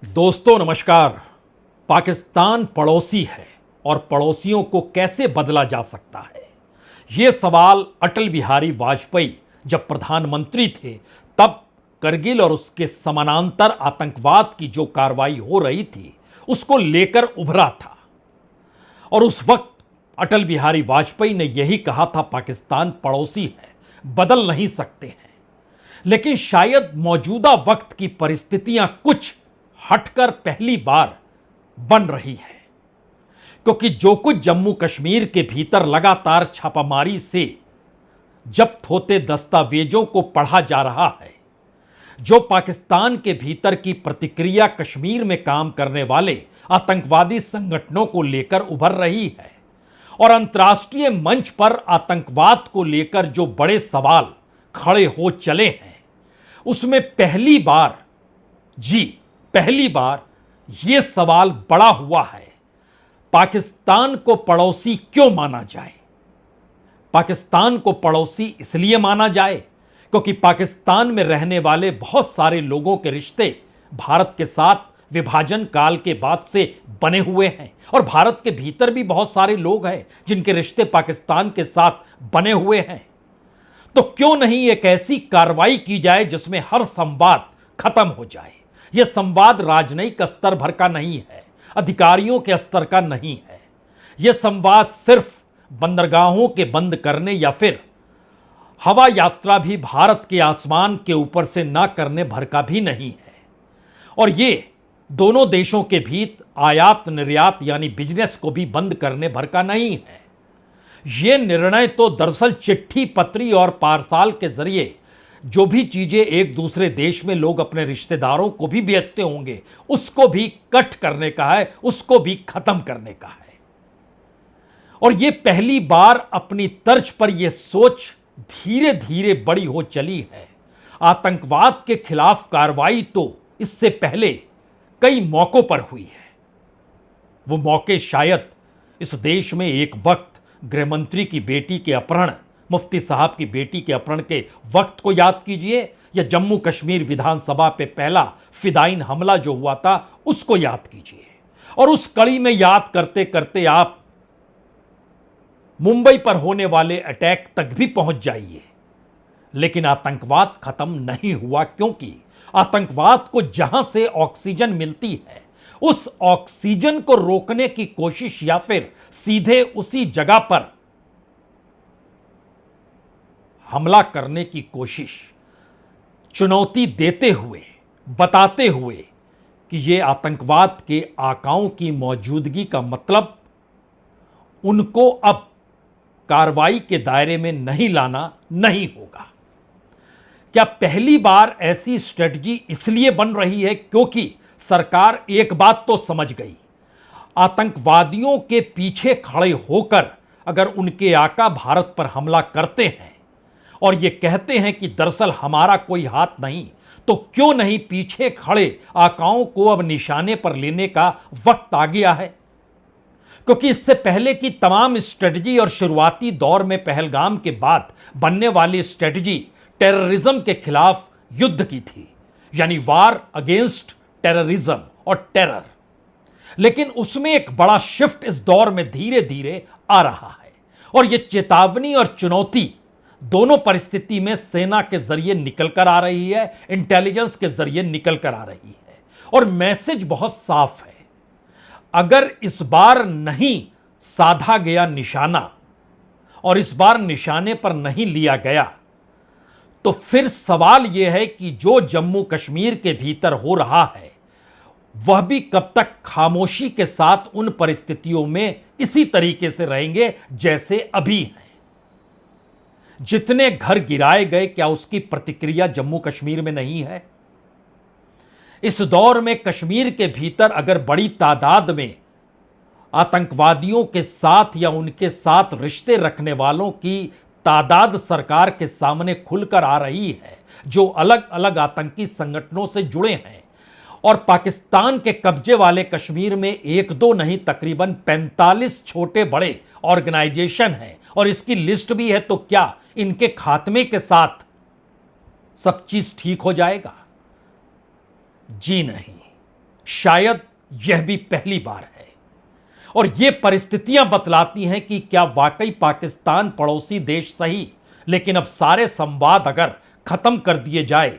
दोस्तों नमस्कार। पाकिस्तान पड़ोसी है और पड़ोसियों को कैसे बदला जा सकता है, यह सवाल अटल बिहारी वाजपेयी जब प्रधानमंत्री थे तब करगिल और उसके समानांतर आतंकवाद की जो कार्रवाई हो रही थी उसको लेकर उभरा था। और उस वक्त अटल बिहारी वाजपेयी ने यही कहा था, पाकिस्तान पड़ोसी है, बदल नहीं सकते हैं। लेकिन शायद मौजूदा वक्त की परिस्थितियां कुछ हटकर पहली बार बन रही है, क्योंकि जो कुछ जम्मू कश्मीर के भीतर लगातार छापामारी से जब्त होते दस्तावेजों को पढ़ा जा रहा है, जो पाकिस्तान के भीतर की प्रतिक्रिया कश्मीर में काम करने वाले आतंकवादी संगठनों को लेकर उभर रही है, और अंतर्राष्ट्रीय मंच पर आतंकवाद को लेकर जो बड़े सवाल खड़े हो चले हैं, उसमें पहली बार यह सवाल बड़ा हुआ है, पाकिस्तान को पड़ोसी क्यों माना जाए। पाकिस्तान को पड़ोसी इसलिए माना जाए क्योंकि पाकिस्तान में रहने वाले बहुत सारे लोगों के रिश्ते भारत के साथ विभाजन काल के बाद से बने हुए हैं, और भारत के भीतर भी बहुत सारे लोग हैं जिनके रिश्ते पाकिस्तान के साथ बने हुए हैं। तो क्यों नहीं एक ऐसी कार्रवाई की जाए जिसमें हर संवाद खत्म हो जाए। यह संवाद राजनयिक स्तर भर का नहीं है, अधिकारियों के स्तर का नहीं है। यह संवाद सिर्फ बंदरगाहों के बंद करने या फिर हवा यात्रा भी भारत के आसमान के ऊपर से ना करने भर का भी नहीं है। और ये दोनों देशों के बीच आयात निर्यात यानी बिजनेस को भी बंद करने भर का नहीं है। यह निर्णय तो दरअसल चिट्ठी पत्री और पार्सल के जरिए जो भी चीजें एक दूसरे देश में लोग अपने रिश्तेदारों को भी बेचते होंगे उसको भी कट करने का है, उसको भी खत्म करने का है। और यह पहली बार अपनी तर्ज पर यह सोच धीरे धीरे बड़ी हो चली है। आतंकवाद के खिलाफ कार्रवाई तो इससे पहले कई मौकों पर हुई है। वो मौके शायद इस देश में एक वक्त गृहमंत्री की बेटी के अपहरण, मुफ्ती साहब की बेटी के अपहरण के वक्त को याद कीजिए, या जम्मू कश्मीर विधानसभा पे पहला फिदाइन हमला जो हुआ था उसको याद कीजिए, और उस कड़ी में याद करते करते आप मुंबई पर होने वाले अटैक तक भी पहुंच जाइए। लेकिन आतंकवाद खत्म नहीं हुआ, क्योंकि आतंकवाद को जहां से ऑक्सीजन मिलती है उस ऑक्सीजन को रोकने की कोशिश या फिर सीधे उसी जगह पर हमला करने की कोशिश, चुनौती देते हुए, बताते हुए कि यह आतंकवाद के आकाओं की मौजूदगी का मतलब उनको अब कार्रवाई के दायरे में नहीं लाना नहीं होगा। क्या पहली बार ऐसी स्ट्रेटजी इसलिए बन रही है क्योंकि सरकार एक बात तो समझ गई, आतंकवादियों के पीछे खड़े होकर अगर उनके आका भारत पर हमला करते हैं और ये कहते हैं कि दरअसल हमारा कोई हाथ नहीं, तो क्यों नहीं पीछे खड़े आकाओं को अब निशाने पर लेने का वक्त आ गया है। क्योंकि इससे पहले की तमाम स्ट्रेटजी और शुरुआती दौर में पहलगाम के बाद बनने वाली स्ट्रेटजी टेररिज्म के खिलाफ युद्ध की थी, यानी वार अगेंस्ट टेररिज्म और टेरर। लेकिन उसमें एक बड़ा शिफ्ट इस दौर में धीरे धीरे आ रहा है, और यह चेतावनी और चुनौती दोनों परिस्थिति में सेना के जरिए निकल कर आ रही है, इंटेलिजेंस के जरिए निकल कर आ रही है। और मैसेज बहुत साफ है, अगर इस बार नहीं साधा गया निशाना और इस बार निशाने पर नहीं लिया गया, तो फिर सवाल यह है कि जो जम्मू कश्मीर के भीतर हो रहा है वह भी कब तक खामोशी के साथ उन परिस्थितियों में इसी तरीके से रहेंगे जैसे अभी हैं। जितने घर गिराए गए, क्या उसकी प्रतिक्रिया जम्मू कश्मीर में नहीं है? इस दौर में कश्मीर के भीतर अगर बड़ी तादाद में आतंकवादियों के साथ या उनके साथ रिश्ते रखने वालों की तादाद सरकार के सामने खुलकर आ रही है, जो अलग अलग आतंकी संगठनों से जुड़े हैं, और पाकिस्तान के कब्जे वाले कश्मीर में एक दो नहीं तकरीबन 45 छोटे बड़े ऑर्गेनाइजेशन हैं, और इसकी लिस्ट भी है, तो क्या इनके खात्मे के साथ सब चीज ठीक हो जाएगा? जी नहीं। शायद यह भी पहली बार है और यह परिस्थितियां बतलाती हैं कि क्या वाकई पाकिस्तान पड़ोसी देश सही, लेकिन अब सारे संवाद अगर खत्म कर दिए जाए,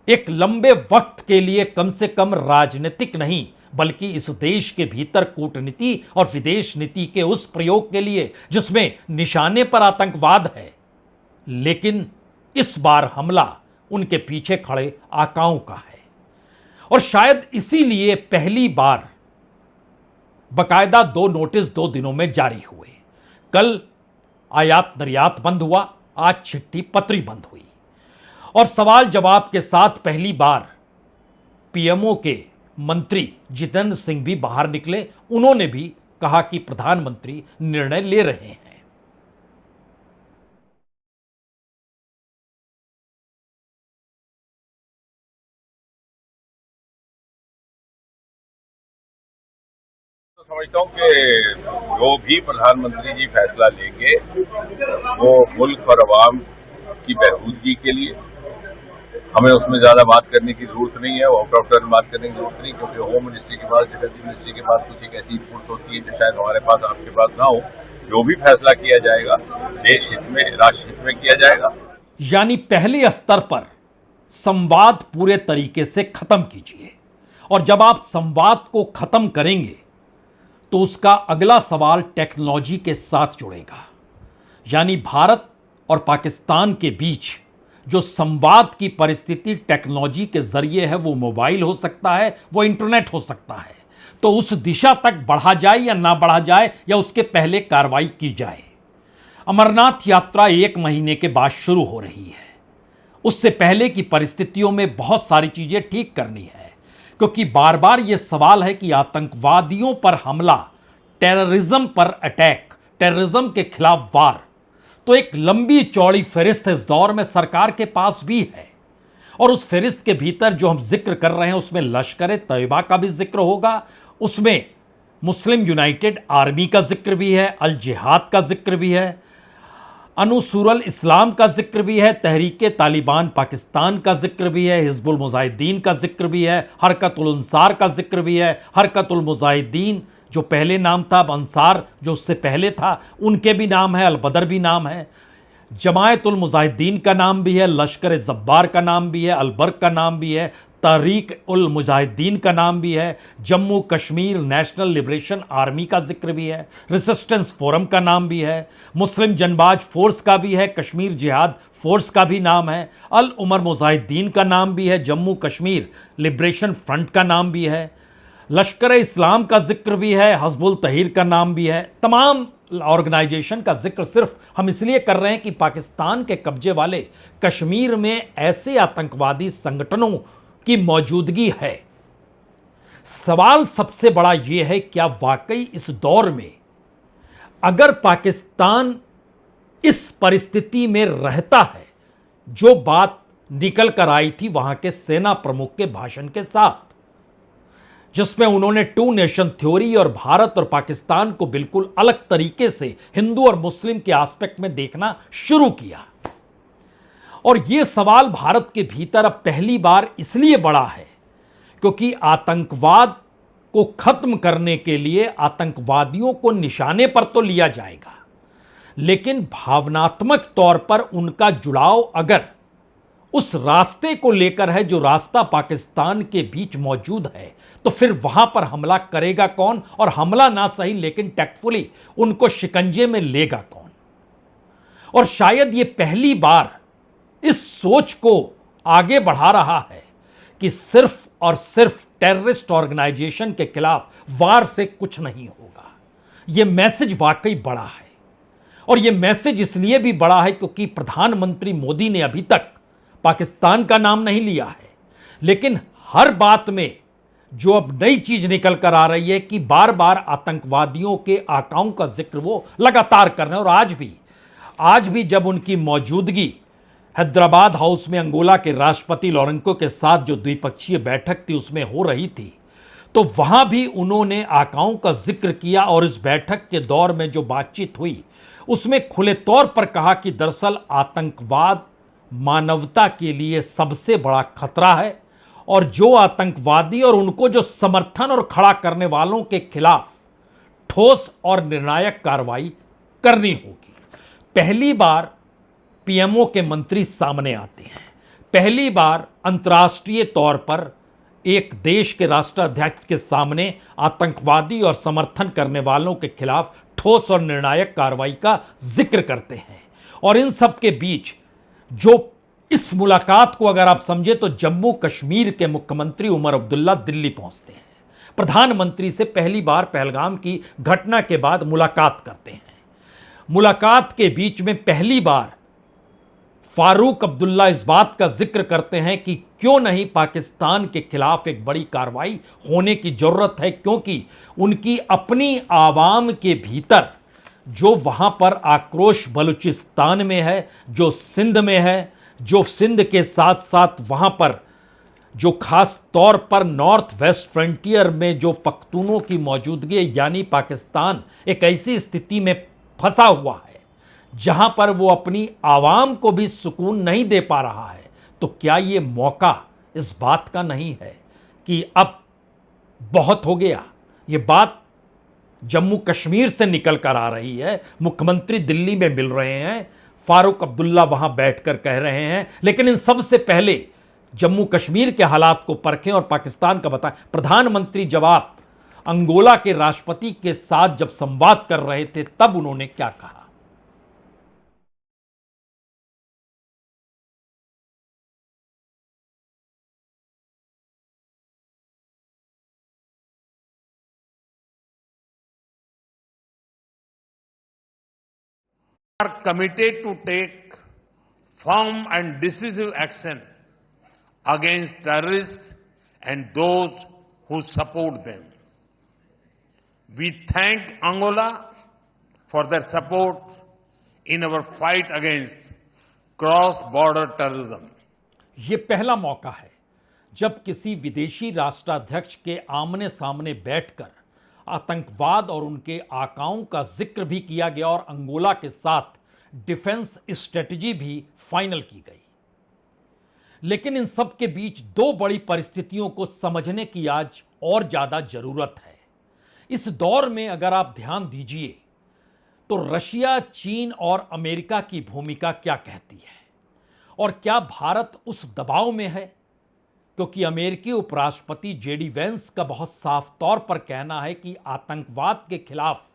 एक लंबे वक्त के लिए कम से कम राजनीतिक नहीं बल्कि इस देश के भीतर कूटनीति और विदेश नीति के उस प्रयोग के लिए जिसमें निशाने पर आतंकवाद है, लेकिन इस बार हमला उनके पीछे खड़े आकाओं का है और शायद इसीलिए पहली बार बकायदा 2 नोटिस 2 दिनों में जारी हुए। कल आयात निर्यात बंद हुआ, आज चिट्ठी पत्री बंद हुई और सवाल जवाब के साथ पहली बार पीएमओ के मंत्री जितेंद्र सिंह भी बाहर निकले। उन्होंने भी कहा कि प्रधानमंत्री निर्णय ले रहे हैं। तो समझता हूँ कि जो भी प्रधानमंत्री जी फैसला लेंगे वो मुल्क और अवाम की बहबूदगी के लिए, हमें उसमें ज्यादा बात करने की जरूरत नहीं है, आउट ऑफ टर्न बात करने की जरूरत नहीं, क्योंकि होम मिनिस्ट्री के बाद, डिफेंस मिनिस्ट्री के बाद कुछ एक ऐसी रिपोर्ट्स होती है जो शायद हमारे पास, आपके पास ना हो। जो भी फैसला किया जाएगा देश हित में, राष्ट्र हित में किया जाएगा। यानी पहले स्तर पर संवाद पूरे तरीके से खत्म कीजिए और जब आप संवाद को खत्म करेंगे तो उसका अगला सवाल टेक्नोलॉजी के साथ जुड़ेगा। यानी भारत और पाकिस्तान के बीच जो संवाद की परिस्थिति टेक्नोलॉजी के जरिए है, वो मोबाइल हो सकता है, वो इंटरनेट हो सकता है, तो उस दिशा तक बढ़ा जाए या ना बढ़ा जाए या उसके पहले कार्रवाई की जाए। अमरनाथ यात्रा 1 महीने के बाद शुरू हो रही है। उससे पहले की परिस्थितियों में बहुत सारी चीजें ठीक करनी है, क्योंकि बार बार यह सवाल है कि आतंकवादियों पर हमला, टेररिज्म पर अटैक, टेररिज्म के खिलाफ वार, तो एक लंबी चौड़ी फहरिस्त इस दौर में सरकार के पास भी है और उस फहरिस्त के भीतर जो हम जिक्र कर रहे हैं उसमें लश्कर तैयबा का भी जिक्र होगा, उसमें मुस्लिम यूनाइटेड आर्मी का जिक्र भी है, अल जिहाद का जिक्र भी है, अनुसूरल इस्लाम का जिक्र भी है, तहरीके तालिबान पाकिस्तान का जिक्र भी है, हिजबुल मुजाहिदीन का जिक्र भी है, हरकतुल अंसार का जिक्र भी है। हरकतुल मुजाहिदीन जो पहले नाम था, अब अंसार जो उससे पहले था, उनके भी नाम है, अल बदर भी नाम है, जमायतुल मुजाहिदीन का नाम भी है, लश्कर जब्बार का नाम भी है, अल बर्क का नाम भी है, तहरीक उल मुजाहिदीन का नाम भी है, Jammu Kashmir national liberation army का जिक्र भी है, रेसिस्टेंस फोरम का नाम भी है, मुस्लिम जनबाज फोर्स का भी है, कश्मीर जिहाद फोर्स का भी नाम है, अल उमर मुजाहिदीन का नाम भी है, जम्मू कश्मीर लिबरेशन फ्रंट का नाम भी है, लश्कर इस्लाम का जिक्र भी है, हिजबुल तहरीर का नाम भी है। तमाम ऑर्गेनाइजेशन का जिक्र सिर्फ हम इसलिए कर रहे हैं कि पाकिस्तान के कब्जे वाले कश्मीर में ऐसे आतंकवादी संगठनों की मौजूदगी है। सवाल सबसे बड़ा यह है, क्या वाकई इस दौर में अगर पाकिस्तान इस परिस्थिति में रहता है, जो बात निकल कर आई थी वहां के सेना प्रमुख के भाषण के साथ, जिसमें उन्होंने 2 नेशन थ्योरी और भारत और पाकिस्तान को बिल्कुल अलग तरीके से हिंदू और मुस्लिम के एस्पेक्ट में देखना शुरू किया, और यह सवाल भारत के भीतर अब पहली बार इसलिए बड़ा है क्योंकि आतंकवाद को खत्म करने के लिए आतंकवादियों को निशाने पर तो लिया जाएगा, लेकिन भावनात्मक तौर पर उनका जुड़ाव अगर उस रास्ते को लेकर है जो रास्ता पाकिस्तान के बीच मौजूद है, तो फिर वहां पर हमला करेगा कौन, और हमला ना सही लेकिन टैक्टफुली उनको शिकंजे में लेगा कौन। और शायद यह पहली बार इस सोच को आगे बढ़ा रहा है कि सिर्फ और सिर्फ टेररिस्ट ऑर्गेनाइजेशन के खिलाफ वार से कुछ नहीं होगा। यह मैसेज वाकई बड़ा है, और यह मैसेज इसलिए भी बड़ा है क्योंकि प्रधानमंत्री मोदी ने अभी तक पाकिस्तान का नाम नहीं लिया है, लेकिन हर बात में जो अब नई चीज निकल कर आ रही है कि बार बार आतंकवादियों के आकाओं का जिक्र वो लगातार कर रहे हैं। और आज भी जब उनकी मौजूदगी हैदराबाद हाउस में अंगोला के राष्ट्रपति लोरेंको के साथ जो द्विपक्षीय बैठक थी उसमें हो रही थी, तो वहां भी उन्होंने आकाओं का जिक्र किया, और इस बैठक के दौर में जो बातचीत हुई उसमें खुले तौर पर कहा कि दरअसल आतंकवाद मानवता के लिए सबसे बड़ा खतरा है, और जो आतंकवादी और उनको जो समर्थन और खड़ा करने वालों के खिलाफ ठोस और निर्णायक कार्रवाई करनी होगी। पहली बार पीएमओ के मंत्री सामने आते हैं, पहली बार अंतर्राष्ट्रीय तौर पर एक देश के राष्ट्राध्यक्ष के सामने आतंकवादी और समर्थन करने वालों के खिलाफ ठोस और निर्णायक कार्रवाई का जिक्र करते हैं। और इन सब के बीच जो इस मुलाकात को अगर आप समझे तो जम्मू कश्मीर के मुख्यमंत्री उमर अब्दुल्ला दिल्ली पहुंचते हैं, प्रधानमंत्री से पहली बार पहलगाम की घटना के बाद मुलाकात करते हैं। मुलाकात के बीच में पहली बार फारूक अब्दुल्ला इस बात का जिक्र करते हैं कि क्यों नहीं पाकिस्तान के खिलाफ एक बड़ी कार्रवाई होने की जरूरत है, क्योंकि उनकी अपनी आवाम के भीतर जो वहां पर आक्रोश बलूचिस्तान में है, जो सिंध में है, जो सिंध के साथ साथ वहां पर जो खास तौर पर नॉर्थ वेस्ट फ्रंटियर में जो पख्तूनों की मौजूदगी है, यानी पाकिस्तान एक ऐसी स्थिति में फंसा हुआ है जहां पर वो अपनी आवाम को भी सुकून नहीं दे पा रहा है। तो क्या ये मौका इस बात का नहीं है कि अब बहुत हो गया? ये बात जम्मू कश्मीर से निकल कर आ रही है, मुख्यमंत्री दिल्ली में मिल रहे हैं, फारूक अब्दुल्ला वहां बैठकर कह रहे हैं, लेकिन इन सब से पहले जम्मू कश्मीर के हालात को परखें और पाकिस्तान का बताएं। प्रधानमंत्री जब आप अंगोला के राष्ट्रपति के साथ जब संवाद कर रहे थे तब उन्होंने क्या कहा? are committed to take firm and decisive action against terrorists and those who support them. We thank Angola for their support in our fight against cross-border terrorism. ये पहला मौका है जब किसी विदेशी राष्ट्राध्यक्ष के आमने सामने बैठकर आतंकवाद और उनके आकाओं का जिक्र भी किया गया और अंगोला के साथ डिफेंस स्ट्रेटजी भी फाइनल की गई। लेकिन इन सब के बीच दो बड़ी परिस्थितियों को समझने की आज और ज्यादा जरूरत है। इस दौर में अगर आप ध्यान दीजिए तो रशिया, चीन और अमेरिका की भूमिका क्या कहती है और क्या भारत उस दबाव में है? क्योंकि अमेरिकी उपराष्ट्रपति जेडी वेंस का बहुत साफ तौर पर कहना है कि आतंकवाद के खिलाफ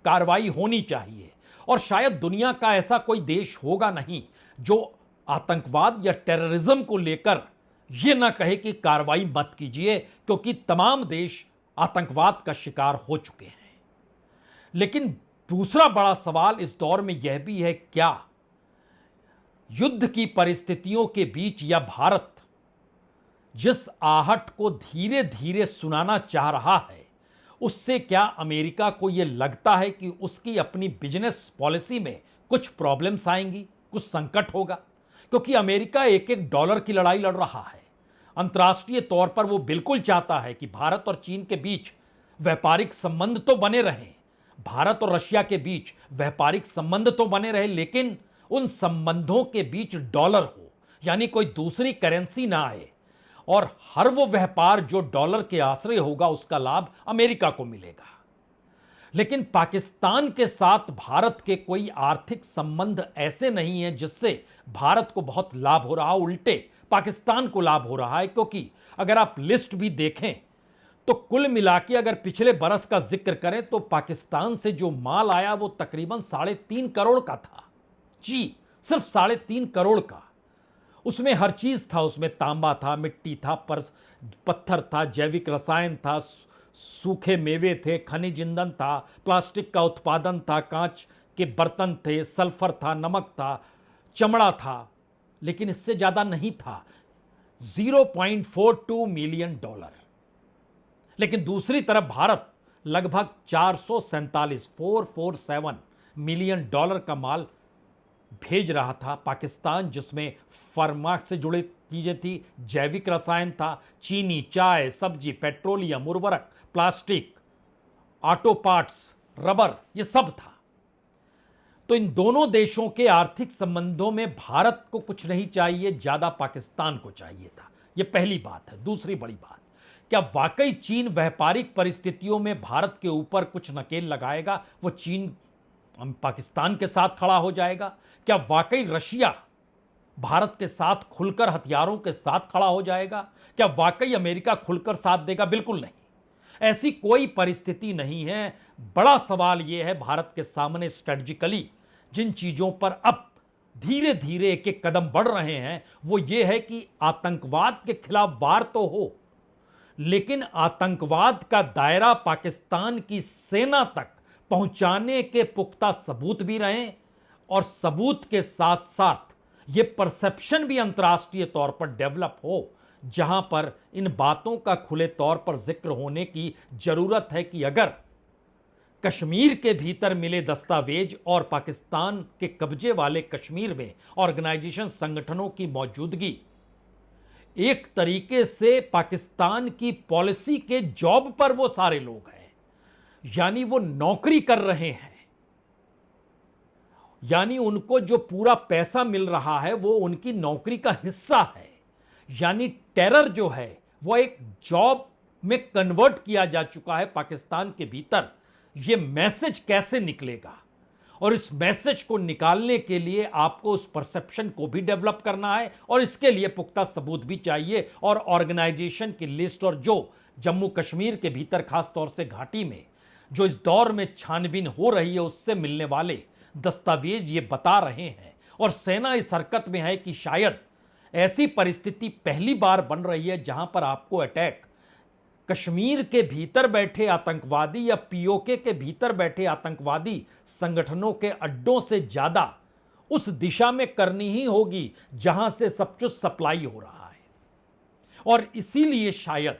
कार्रवाई होनी चाहिए और शायद दुनिया का ऐसा कोई देश होगा नहीं जो आतंकवाद या टेररिज्म को लेकर यह ना कहे कि कार्रवाई मत कीजिए, क्योंकि तमाम देश आतंकवाद का शिकार हो चुके हैं। लेकिन दूसरा बड़ा सवाल इस दौर में यह भी है, क्या युद्ध की परिस्थितियों के बीच या भारत जिस आहट को धीरे धीरे सुनाना चाह रहा है उससे क्या अमेरिका को यह लगता है कि उसकी अपनी बिजनेस पॉलिसी में कुछ प्रॉब्लम्स आएंगी, कुछ संकट होगा? क्योंकि अमेरिका एक एक डॉलर की लड़ाई लड़ रहा है। अंतर्राष्ट्रीय तौर पर वो बिल्कुल चाहता है कि भारत और चीन के बीच व्यापारिक संबंध तो बने रहें, भारत और रशिया के बीच व्यापारिक संबंध तो बने रहे, लेकिन उन संबंधों के बीच डॉलर हो, यानी कोई दूसरी करेंसी ना आए और हर वो व्यापार जो डॉलर के आश्रय होगा उसका लाभ अमेरिका को मिलेगा। लेकिन पाकिस्तान के साथ भारत के कोई आर्थिक संबंध ऐसे नहीं है जिससे भारत को बहुत लाभ हो रहा, उल्टे पाकिस्तान को लाभ हो रहा है। क्योंकि अगर आप लिस्ट भी देखें तो कुल मिला के अगर पिछले बरस का जिक्र करें तो पाकिस्तान से जो माल आया वो तकरीबन 3.5 करोड़ का था। जी, सिर्फ 3.5 करोड़ का। उसमें हर चीज था, उसमें तांबा था, मिट्टी था, पत्थर था, जैविक रसायन था, सूखे मेवे थे, खनिज ईंधन था, प्लास्टिक का उत्पादन था, कांच के बर्तन थे, सल्फर था, नमक था, चमड़ा था, लेकिन इससे ज्यादा नहीं था। 0.42 मिलियन डॉलर। लेकिन दूसरी तरफ भारत लगभग 447 मिलियन डॉलर का माल भेज रहा था। पाकिस्तान जिसमें फार्मा से जुड़े चीजें थी, जैविक रसायन था, चीनी, चाय, सब्जी, पेट्रोलियम, उर्वरक, प्लास्टिक, ऑटो पार्ट्स, रबर, ये सब था। तो इन दोनों देशों के आर्थिक संबंधों में भारत को कुछ नहीं चाहिए, ज्यादा पाकिस्तान को चाहिए था। यह पहली बात है। दूसरी बड़ी बात, क्या वाकई चीन व्यापारिक परिस्थितियों में भारत के ऊपर कुछ नकेल लगाएगा? वो चीन पाकिस्तान के साथ खड़ा हो जाएगा? क्या वाकई रशिया भारत के साथ खुलकर हथियारों के साथ खड़ा हो जाएगा? क्या वाकई अमेरिका खुलकर साथ देगा? बिल्कुल नहीं, ऐसी कोई परिस्थिति नहीं है। बड़ा सवाल यह है भारत के सामने स्ट्रेटजिकली जिन चीजों पर अब धीरे धीरे एक एक कदम बढ़ रहे हैं, वो ये है कि आतंकवाद के खिलाफ वार तो हो, लेकिन आतंकवाद का दायरा पाकिस्तान की सेना तक पहुंचाने के पुख्ता सबूत भी रहें, और सबूत के साथ साथ यह परसेप्शन भी अंतर्राष्ट्रीय तौर पर डेवलप हो, जहां पर इन बातों का खुले तौर पर जिक्र होने की जरूरत है कि अगर कश्मीर के भीतर मिले दस्तावेज और पाकिस्तान के कब्जे वाले कश्मीर में ऑर्गेनाइजेशन संगठनों की मौजूदगी एक तरीके से पाकिस्तान की पॉलिसी के जॉब पर वो सारे लोग हैं, यानी वो नौकरी कर रहे हैं, यानी उनको जो पूरा पैसा मिल रहा है वो उनकी नौकरी का हिस्सा है, यानी टेरर जो है वो एक जॉब में कन्वर्ट किया जा चुका है पाकिस्तान के भीतर। ये मैसेज कैसे निकलेगा, और इस मैसेज को निकालने के लिए आपको उस परसेप्शन को भी डेवलप करना है, और इसके लिए पुख्ता सबूत भी चाहिए। और ऑर्गेनाइजेशन की लिस्ट, और जो जम्मू कश्मीर के भीतर खास तौर से घाटी में जो इस दौर में छानबीन हो रही है, उससे मिलने वाले दस्तावेज ये बता रहे हैं, और सेना इस हरकत में है कि शायद ऐसी परिस्थिति पहली बार बन रही है जहां पर आपको अटैक कश्मीर के भीतर बैठे आतंकवादी या पीओके के भीतर बैठे आतंकवादी संगठनों के अड्डों से ज्यादा उस दिशा में करनी ही होगी जहां से सब कुछ सप्लाई हो रहा है। और इसीलिए शायद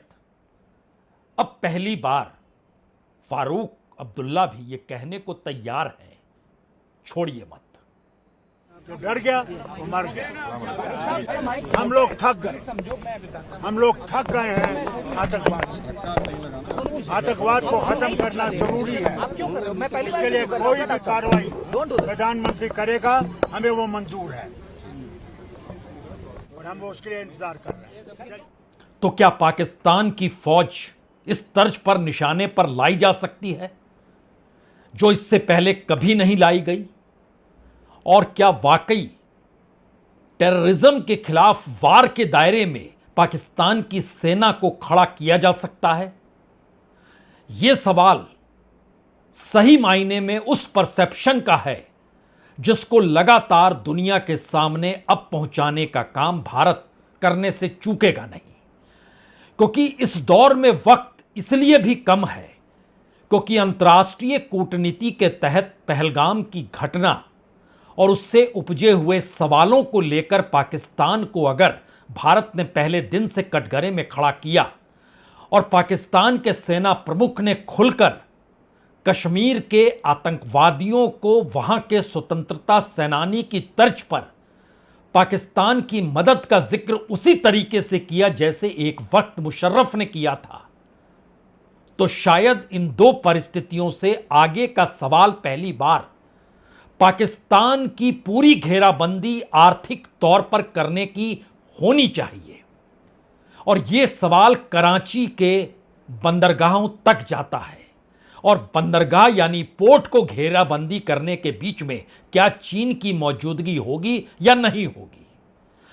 अब पहली बार फारूक अब्दुल्ला भी ये कहने को तैयार हैं, छोड़िए मत। जो डर गया वो मर गया। हम लोग थक गए, हम लोग थक गए हैं आतंकवाद से। आतंकवाद को खत्म करना जरूरी है। इसके लिए कोई भी कार्रवाई प्रधानमंत्री करेगा, हमें वो मंजूर है, और हम उसके लिए इंतजार कर रहे हैं। तो क्या पाकिस्तान की फौज इस तर्ज पर निशाने पर लाई जा सकती है जो इससे पहले कभी नहीं लाई गई? और क्या वाकई टेररिज्म के खिलाफ वार के दायरे में पाकिस्तान की सेना को खड़ा किया जा सकता है? यह सवाल सही मायने में उस परसेप्शन का है जिसको लगातार दुनिया के सामने अब पहुंचाने का काम भारत करने से चूकेगा नहीं, क्योंकि इस दौर में वक्त इसलिए भी कम है क्योंकि अंतर्राष्ट्रीय कूटनीति के तहत पहलगाम की घटना और उससे उपजे हुए सवालों को लेकर पाकिस्तान को अगर भारत ने पहले दिन से कटघरे में खड़ा किया और पाकिस्तान के सेना प्रमुख ने खुलकर कश्मीर के आतंकवादियों को वहां के स्वतंत्रता सेनानी की तर्ज पर पाकिस्तान की मदद का जिक्र उसी तरीके से किया जैसे एक वक्त मुशर्रफ ने किया था, तो शायद इन दो परिस्थितियों से आगे का सवाल पहली बार पाकिस्तान की पूरी घेराबंदी आर्थिक तौर पर करने की होनी चाहिए। और यह सवाल कराची के बंदरगाहों तक जाता है, और बंदरगाह यानी पोर्ट को घेराबंदी करने के बीच में क्या चीन की मौजूदगी होगी या नहीं होगी?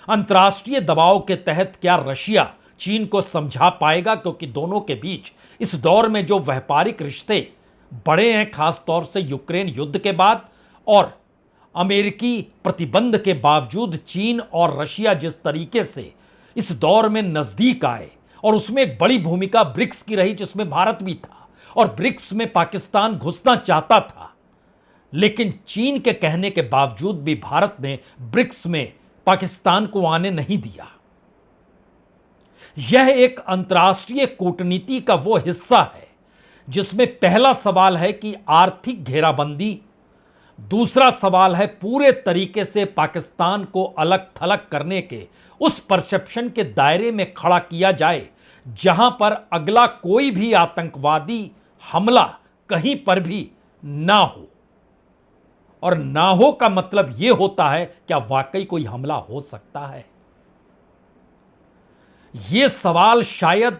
अंतर्राष्ट्रीय दबाव के तहत क्या रशिया चीन को समझा पाएगा? क्योंकि दोनों के बीच इस दौर में जो व्यापारिक रिश्ते बढ़े हैं, खास तौर से यूक्रेन युद्ध के बाद और अमेरिकी प्रतिबंध के बावजूद चीन और रशिया जिस तरीके से इस दौर में नजदीक आए, और उसमें एक बड़ी भूमिका ब्रिक्स की रही जिसमें भारत भी था, और ब्रिक्स में पाकिस्तान घुसना चाहता था, लेकिन चीन के कहने के बावजूद भी भारत ने ब्रिक्स में पाकिस्तान को आने नहीं दिया। यह एक अंतर्राष्ट्रीय कूटनीति का वो हिस्सा है जिसमें पहला सवाल है कि आर्थिक घेराबंदी, दूसरा सवाल है पूरे तरीके से पाकिस्तान को अलग थलग करने के उस परसेप्शन के दायरे में खड़ा किया जाए जहां पर अगला कोई भी आतंकवादी हमला कहीं पर भी ना हो। और ना हो का मतलब यह होता है क्या वाकई कोई हमला हो सकता है? ये सवाल शायद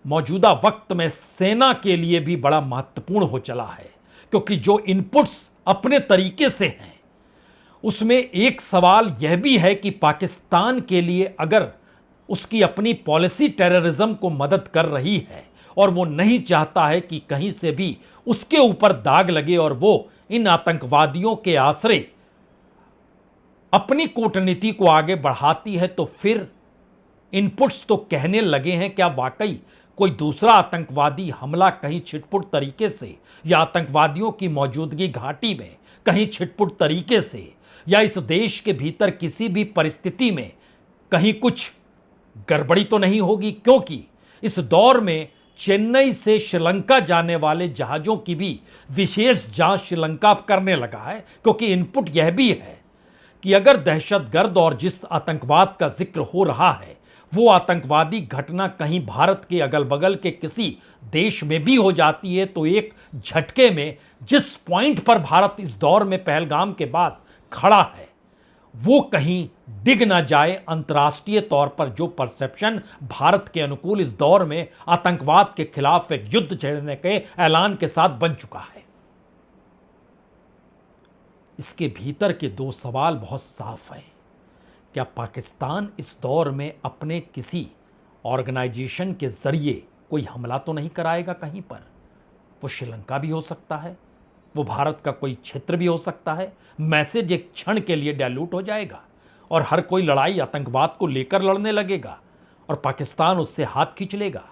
मौजूदा वक्त में सेना के लिए भी बड़ा महत्वपूर्ण हो चला है, क्योंकि जो इनपुट्स अपने तरीके से हैं उसमें एक सवाल यह भी है कि पाकिस्तान के लिए अगर उसकी अपनी पॉलिसी टेररिज्म को मदद कर रही है और वो नहीं चाहता है कि कहीं से भी उसके ऊपर दाग लगे और वो इन आतंकवादियों के आश्रय अपनी कूटनीति को आगे बढ़ाती है, तो फिर इनपुट्स तो कहने लगे हैं क्या वाकई कोई दूसरा आतंकवादी हमला कहीं छिटपुट तरीके से या आतंकवादियों की मौजूदगी घाटी में कहीं छिटपुट तरीके से या इस देश के भीतर किसी भी परिस्थिति में कहीं कुछ गड़बड़ी तो नहीं होगी, क्योंकि इस दौर में चेन्नई से श्रीलंका जाने वाले जहाजों की भी विशेष जांच श्रीलंका करने लगा है, क्योंकि इनपुट यह भी है कि अगर दहशतगर्द और जिस आतंकवाद का जिक्र हो रहा है वो आतंकवादी घटना कहीं भारत के अगल बगल के किसी देश में भी हो जाती है, तो एक झटके में जिस पॉइंट पर भारत इस दौर में पहलगाम के बाद खड़ा है वो कहीं डिग ना जाए। अंतर्राष्ट्रीय तौर पर जो परसेप्शन भारत के अनुकूल इस दौर में आतंकवाद के खिलाफ एक युद्ध छेड़ने के ऐलान के साथ बन चुका है। इसके भीतर के दो सवाल बहुत साफ हैं। क्या पाकिस्तान इस दौर में अपने किसी ऑर्गेनाइजेशन के जरिए कोई हमला तो नहीं कराएगा कहीं पर? वो श्रीलंका भी हो सकता है, वो भारत का कोई क्षेत्र भी हो सकता है। मैसेज एक क्षण के लिए डाइल्यूट हो जाएगा और हर कोई लड़ाई आतंकवाद को लेकर लड़ने लगेगा और पाकिस्तान उससे हाथ खींच लेगा।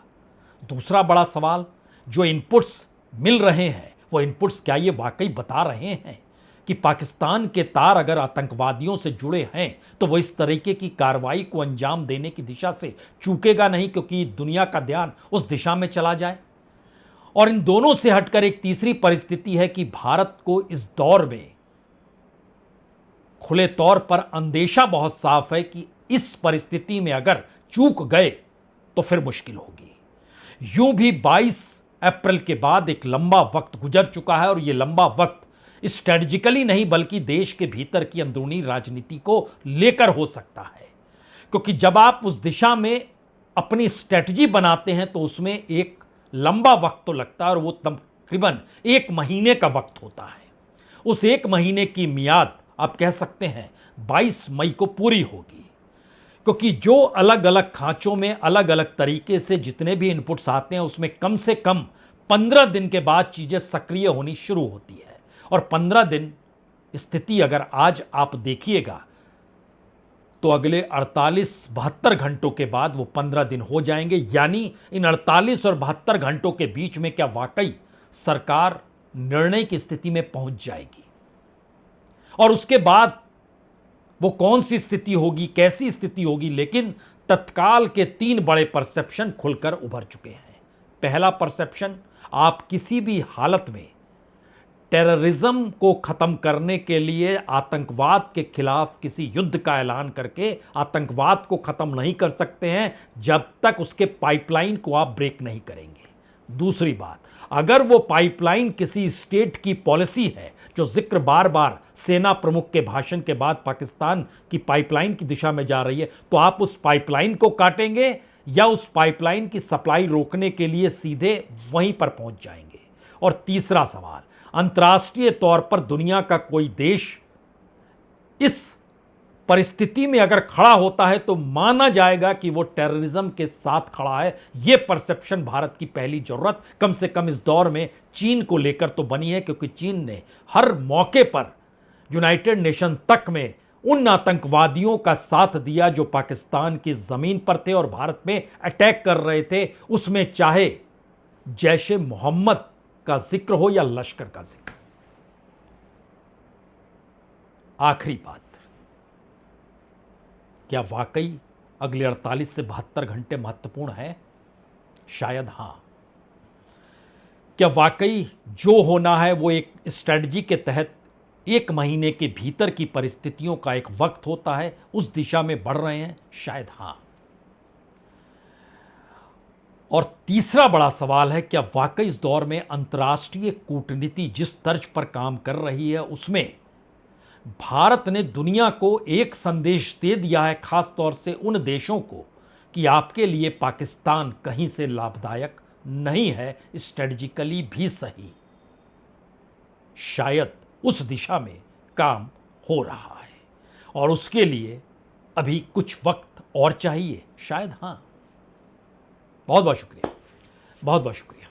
दूसरा बड़ा सवाल, जो इनपुट्स मिल रहे हैं वो इनपुट्स क्या ये वाकई बता रहे हैं कि पाकिस्तान के तार अगर आतंकवादियों से जुड़े हैं तो वो इस तरीके की कार्रवाई को अंजाम देने की दिशा से चूकेगा नहीं, क्योंकि दुनिया का ध्यान उस दिशा में चला जाए। और इन दोनों से हटकर एक तीसरी परिस्थिति है कि भारत को इस दौर में खुले तौर पर अंदेशा बहुत साफ है कि इस परिस्थिति में अगर चूक गए तो फिर मुश्किल होगी। यूं भी 22 अप्रैल के बाद एक लंबा वक्त गुजर चुका है और यह लंबा वक्त स्ट्रेटजिकली नहीं बल्कि देश के भीतर की अंदरूनी राजनीति को लेकर हो सकता है, क्योंकि जब आप उस दिशा में अपनी स्ट्रेटजी बनाते हैं तो उसमें एक लंबा वक्त तो लगता है और वो तकरीबन 1 महीने का वक्त होता है। उस 1 महीने की मियाद आप कह सकते हैं 22 मई को पूरी होगी, क्योंकि जो अलग अलग खांचों में अलग अलग तरीके से जितने भी इनपुट्स आते हैं उसमें कम से कम 15 दिन के बाद चीजें सक्रिय होनी शुरू होती है। और 15 दिन स्थिति अगर आज आप देखिएगा तो अगले 48-72 घंटों के बाद वो 15 दिन हो जाएंगे। यानी इन 48 और 72 घंटों के बीच में क्या वाकई सरकार निर्णय की स्थिति में पहुंच जाएगी, और उसके बाद वो कौन सी स्थिति होगी, कैसी स्थिति होगी। लेकिन तत्काल के 3 बड़े परसेप्शन खुलकर उभर चुके हैं। पहला परसेप्शन, आप किसी भी हालत में टेररिज्म को खत्म करने के लिए आतंकवाद के खिलाफ किसी युद्ध का ऐलान करके आतंकवाद को खत्म नहीं कर सकते हैं जब तक उसके पाइपलाइन को आप ब्रेक नहीं करेंगे। दूसरी बात, अगर वो पाइपलाइन किसी स्टेट की पॉलिसी है, जो जिक्र बार बार सेना प्रमुख के भाषण के बाद पाकिस्तान की पाइपलाइन की दिशा में जा रही है, तो आप उस पाइपलाइन को काटेंगे या उस पाइपलाइन की सप्लाई रोकने के लिए सीधे वहीं पर पहुंच जाएंगे। और तीसरा सवाल, अंतर्राष्ट्रीय तौर पर दुनिया का कोई देश इस परिस्थिति में अगर खड़ा होता है तो माना जाएगा कि वो टेररिज्म के साथ खड़ा है। यह परसेप्शन भारत की पहली जरूरत कम से कम इस दौर में चीन को लेकर तो बनी है, क्योंकि चीन ने हर मौके पर यूनाइटेड नेशन तक में उन आतंकवादियों का साथ दिया जो पाकिस्तान की जमीन पर थे और भारत में अटैक कर रहे थे, उसमें चाहे जैश-ए मोहम्मद का जिक्र हो या लश्कर का जिक्र। आखिरी बात, क्या वाकई अगले 48 से 72 घंटे महत्वपूर्ण है? शायद हां। क्या वाकई जो होना है वो एक स्ट्रेटजी के तहत 1 महीने के भीतर की परिस्थितियों का एक वक्त होता है, उस दिशा में बढ़ रहे हैं? शायद हां। और तीसरा बड़ा सवाल है, क्या वाकई इस दौर में अंतर्राष्ट्रीय कूटनीति जिस तर्ज पर काम कर रही है उसमें भारत ने दुनिया को एक संदेश दे दिया है, खास तौर से उन देशों को, कि आपके लिए पाकिस्तान कहीं से लाभदायक नहीं है, स्ट्रेटजिकली भी सही। शायद उस दिशा में काम हो रहा है और उसके लिए अभी कुछ वक्त और चाहिए, शायद। हाँ, बहुत बहुत शुक्रिया, बहुत बहुत शुक्रिया।